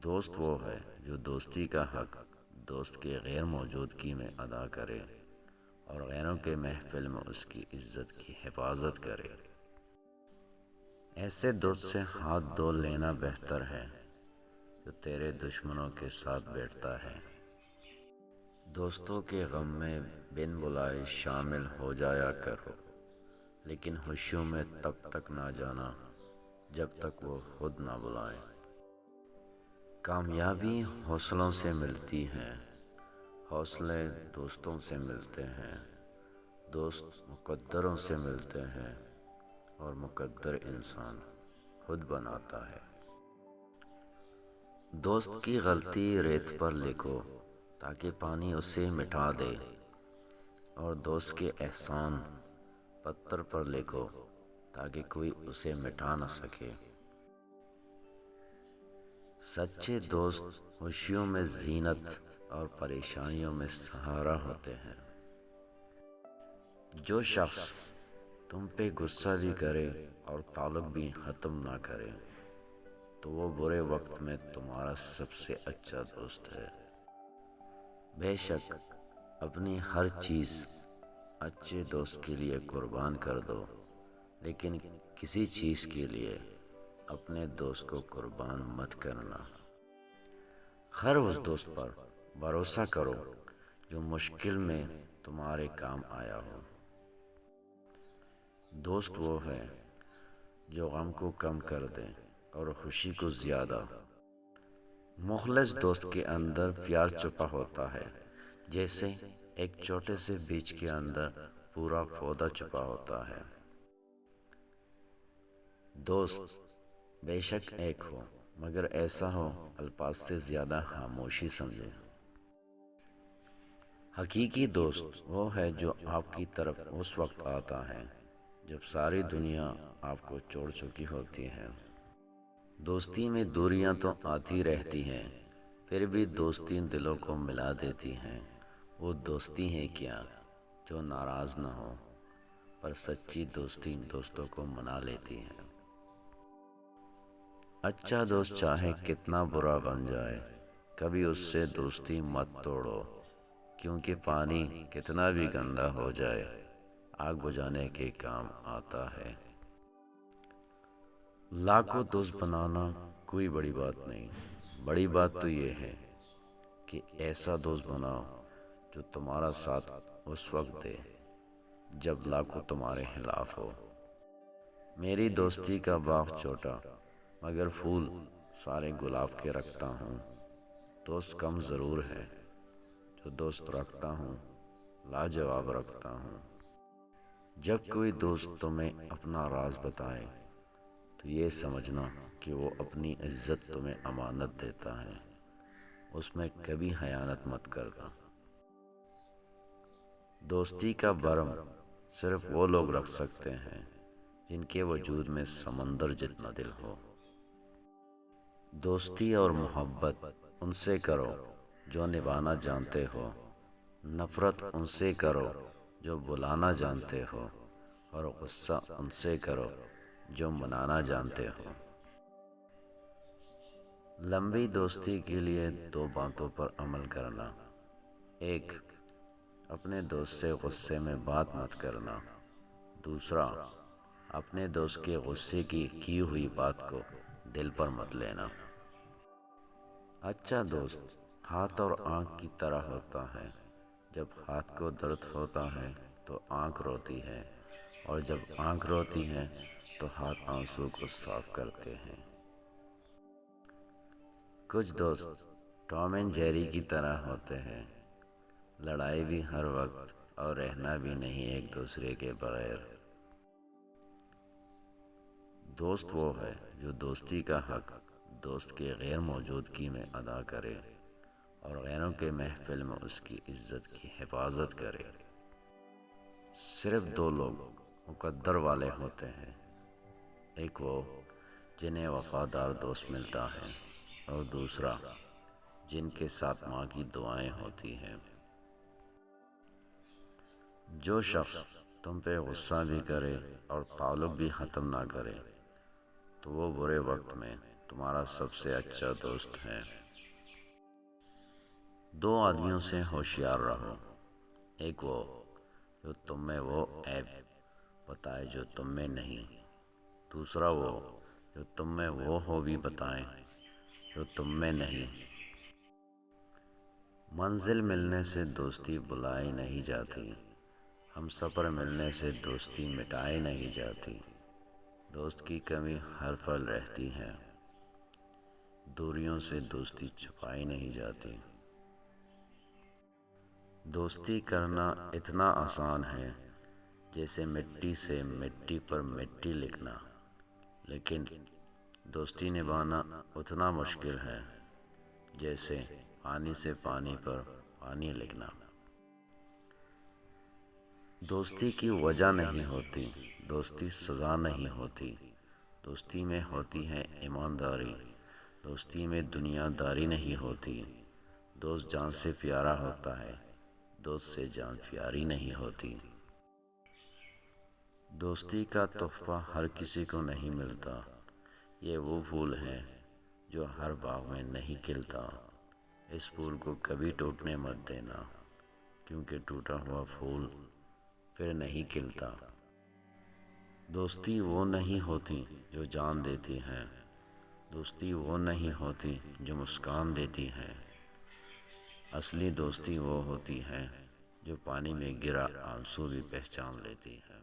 دوست وہ ہے جو دوستی کا حق دوست کے غیر موجودگی میں ادا کرے اور غیروں کے محفل میں اس کی عزت کی حفاظت کرے۔ ایسے دوست سے ہاتھ دھو لینا بہتر ہے جو تیرے دشمنوں کے ساتھ بیٹھتا ہے۔ دوستوں کے غم میں بن بلائے شامل ہو جایا کرو، لیکن خوشیوں میں تب تک نہ جانا جب تک وہ خود نہ بلائیں۔ کامیابی حوصلوں سے ملتی ہے، حوصلے دوستوں سے ملتے ہیں، دوست مقدروں سے ملتے ہیں اور مقدر انسان خود بناتا ہے۔ دوست کی غلطی ریت پر لکھو تاکہ پانی اسے مٹا دے، اور دوست کے احسان پتھر پر لکھو تاکہ کوئی اسے مٹا نہ سکے۔ سچے دوست خوشیوں میں زینت اور پریشانیوں میں سہارا ہوتے ہیں۔ جو شخص تم پہ غصہ بھی کرے اور تعلق بھی ختم نہ کرے تو وہ برے وقت میں تمہارا سب سے اچھا دوست ہے۔ بے شک اپنی ہر چیز اچھے دوست کے لیے قربان کر دو، لیکن کسی چیز کے لیے اپنے دوست کو قربان مت کرنا۔ ہر اس دوست پر بھروسہ کرو جو مشکل میں تمہارے کام آیا ہو۔ دوست وہ ہے جو غم کو کم کر دے اور خوشی کو زیادہ۔ مخلص دوست کے اندر پیار چھپا ہوتا ہے، جیسے ایک چھوٹے سے بیج کے اندر پورا پودا چھپا ہوتا ہے۔ دوست بے شک ایک ہو، مگر ایسا ہو الفاظ سے زیادہ خاموشی سمجھے۔ حقیقی دوست وہ ہے جو آپ کی طرف اس وقت آتا ہے جب ساری دنیا آپ کو چھوڑ چکی ہوتی ہے۔ دوستی میں دوریاں تو آتی رہتی ہیں، پھر بھی دوستی دلوں کو ملا دیتی ہیں۔ وہ دوستی ہے کیا جو ناراض نہ ہو، پر سچی دوستی دوستوں کو منا لیتی ہے۔ اچھا دوست چاہے کتنا برا بن جائے، کبھی اس سے دوستی مت توڑو، کیونکہ پانی کتنا بھی گندا ہو جائے آگ بجھانے کے کام آتا ہے۔ لاکھوں دوست بنانا کوئی بڑی بات نہیں، بڑی بات تو یہ ہے کہ ایسا دوست بناؤ جو تمہارا ساتھ اس وقت دے جب لاکھوں تمہارے خلاف ہو۔ میری دوستی کا باغ چھوٹا مگر پھول سارے گلاب کے رکھتا ہوں۔ دوست کم ضرور ہے، جو دوست رکھتا ہوں لاجواب رکھتا ہوں۔ جب کوئی دوست تمہیں اپنا راز بتائے تو یہ سمجھنا کہ وہ اپنی عزت تمہیں امانت دیتا ہے، اس میں کبھی خیانت مت کرنا۔ دوستی کا بھرم صرف وہ لوگ رکھ سکتے ہیں جن کے وجود میں سمندر جتنا دل ہو۔ دوستی اور محبت ان سے کرو جو نبھانا جانتے ہو، نفرت ان سے کرو جو بلانا جانتے ہو، اور غصہ ان سے کرو جو منانا جانتے ہو۔ لمبی دوستی کے لیے دو باتوں پر عمل کرنا۔ ایک، اپنے دوست سے غصے میں بات مت کرنا۔ دوسرا، اپنے دوست کے غصے کی ہوئی بات کو دل پر مت لینا۔ اچھا دوست ہاتھ اور آنکھ کی طرح ہوتا ہے، جب ہاتھ کو درد ہوتا ہے تو آنکھ روتی ہے، اور جب آنکھ روتی ہے تو ہاتھ آنسو کو صاف کرتے ہیں۔ کچھ دوست ٹام اینڈ جیری کی طرح ہوتے ہیں، لڑائی بھی ہر وقت اور رہنا بھی نہیں ایک دوسرے کے بغیر۔ دوست وہ ہے جو دوستی کا حق دوست کے غیر موجودگی میں ادا کرے اور غیروں کے محفل میں اس کی عزت کی حفاظت کرے۔ صرف دو لوگ مقدر والے ہوتے ہیں، ایک وہ جنہیں وفادار دوست ملتا ہے، اور دوسرا جن کے ساتھ ماں کی دعائیں ہوتی ہیں۔ جو شخص تم پہ غصہ بھی کرے اور تعلق بھی ختم نہ کرے تو وہ برے وقت میں تمہارا سب سے اچھا دوست ہے۔ دو آدمیوں سے ہوشیار رہو، ایک وہ جو تم میں وہ عیب بتائے جو تم میں نہیں، دوسرا وہ جو تم میں وہ خوبی بتائیں جو تم میں نہیں۔ منزل ملنے سے دوستی بلائی نہیں جاتی، ہم سفر ملنے سے دوستی مٹائی نہیں جاتی۔ دوست کی کمی ہر پل رہتی ہے، دوریوں سے دوستی چھپائی نہیں جاتی۔ دوستی کرنا اتنا آسان ہے جیسے مٹی سے مٹی پر مٹی لکھنا، لیکن دوستی نبھانا اتنا مشکل ہے جیسے پانی سے پانی پر پانی لکھنا۔ دوستی کی وجہ نہیں ہوتی، دوستی سزا نہیں ہوتی، دوستی میں ہوتی ہے ایمانداری، دوستی میں دنیا داری نہیں ہوتی۔ دوست جان سے پیارا ہوتا ہے، دوست سے جان پیاری نہیں ہوتی۔ دوستی کا تحفہ ہر کسی کو نہیں ملتا، یہ وہ پھول ہے جو ہر باغ میں نہیں کھلتا۔ اس پھول کو کبھی ٹوٹنے مت دینا، کیونکہ ٹوٹا ہوا پھول پھر نہیں کھلتا۔ دوستی وہ نہیں ہوتی جو جان دیتی ہے، دوستی وہ نہیں ہوتی جو مسکان دیتی ہے۔ اصلی دوستی وہ ہوتی ہے جو پانی میں گرا آنسو بھی پہچان لیتی ہے۔